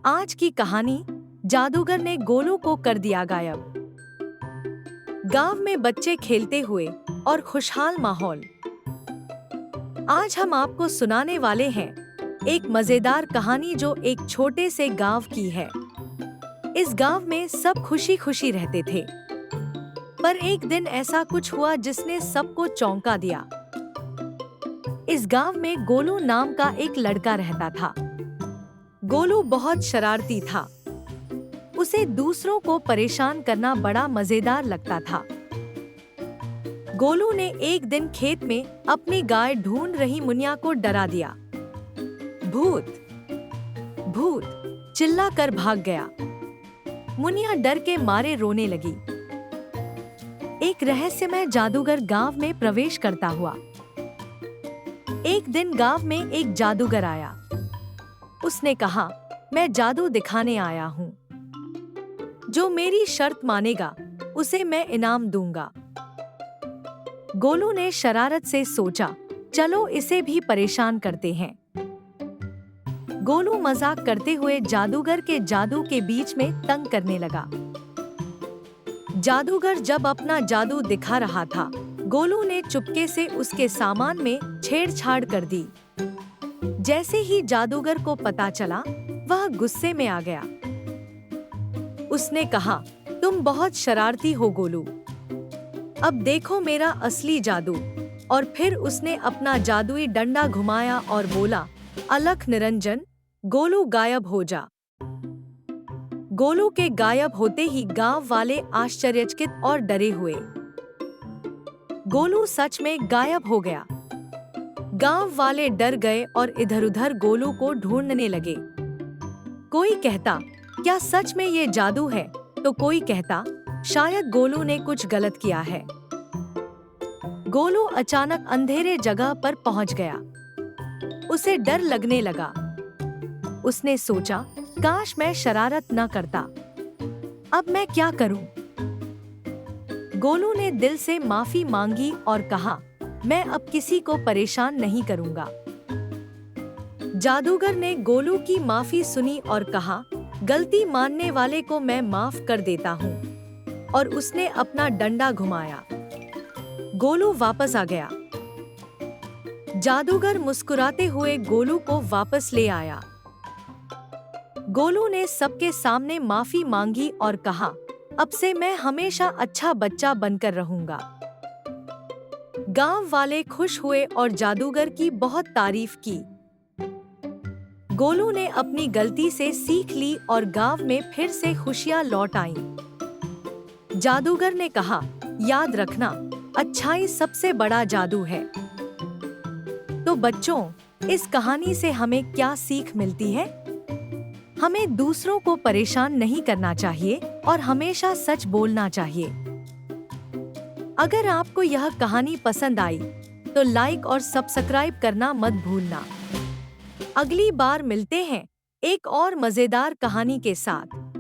आज की कहानी, जादूगर ने गोलू को कर दिया गायब। गांव में बच्चे खेलते हुए और खुशहाल माहौल। आज हम आपको सुनाने वाले हैं एक मजेदार कहानी जो एक छोटे से गांव की है। इस गांव में सब खुशी खुशी रहते थे, पर एक दिन ऐसा कुछ हुआ जिसने सबको चौंका दिया। इस गांव में गोलू नाम का एक लड़का रहता था। गोलू बहुत शरारती था। उसे दूसरों को परेशान करना बड़ा मजेदार लगता था। गोलू ने एक दिन खेत में अपनी गाय ढूंढ रही मुनिया को डरा दिया। भूत, भूत चिल्ला कर भाग गया। मुनिया डर के मारे रोने लगी। एक रहस्यमय जादूगर गांव में प्रवेश करता हुआ। एक दिन गांव में एक जादूगर आया। उसने कहा, मैं जादू दिखाने आया हूँ। जो मेरी शर्त मानेगा उसे मैं इनाम दूंगा। गोलू ने शरारत से सोचा, चलो इसे भी परेशान करते हैं। गोलू मजाक करते हुए जादूगर के जादू के बीच में तंग करने लगा। जादूगर जब अपना जादू दिखा रहा था, गोलू ने चुपके से उसके सामान में छेड़छाड़ कर दी। जैसे ही जादूगर को पता चला, वह गुस्से में आ गया। उसने कहा, तुम बहुत शरारती हो गोलू। अब देखो मेरा असली जादू। और फिर उसने अपना जादुई डंडा घुमाया और बोला, अलख निरंजन, गोलू गायब हो जा। गोलू के गायब होते ही गांव वाले आश्चर्यचकित और डरे हुए। गोलू सच में गायब हो गया। गांव वाले डर गए और इधर-उधर गोलू को ढूंढने लगे। कोई कहता, क्या सच में ये जादू है? तो कोई कहता, शायद गोलू ने कुछ गलत किया है। गोलू अचानक अंधेरे जगह पर पहुंच गया। उसे डर लगने लगा। उसने सोचा, काश मैं शरारत न करता। अब मैं क्या करूं? गोलू ने दिल से माफी मांगी और कहा, मैं अब किसी को परेशान नहीं करूंगा। जादूगर ने गोलू की माफी सुनी और कहा, गलती मानने वाले को मैं माफ कर देता हूँ। और उसने अपना डंडा घुमाया। गोलू वापस आ गया। जादूगर मुस्कुराते हुए गोलू को वापस ले आया। गोलू ने सबके सामने माफी मांगी और कहा, अब से मैं हमेशा अच्छा बच्चा बनकर रहूंगा। गांव वाले खुश हुए और जादूगर की बहुत तारीफ की। गोलू ने अपनी गलती से सीख ली और गांव में फिर से खुशियां लौट आईं। जादूगर ने कहा, याद रखना, अच्छाई सबसे बड़ा जादू है। तो बच्चों, इस कहानी से हमें क्या सीख मिलती है? हमें दूसरों को परेशान नहीं करना चाहिए और हमेशा सच बोलना चाहिए। अगर आपको यह कहानी पसंद आई, तो लाइक और सब्सक्राइब करना मत भूलना। अगली बार मिलते हैं एक और मजेदार कहानी के साथ।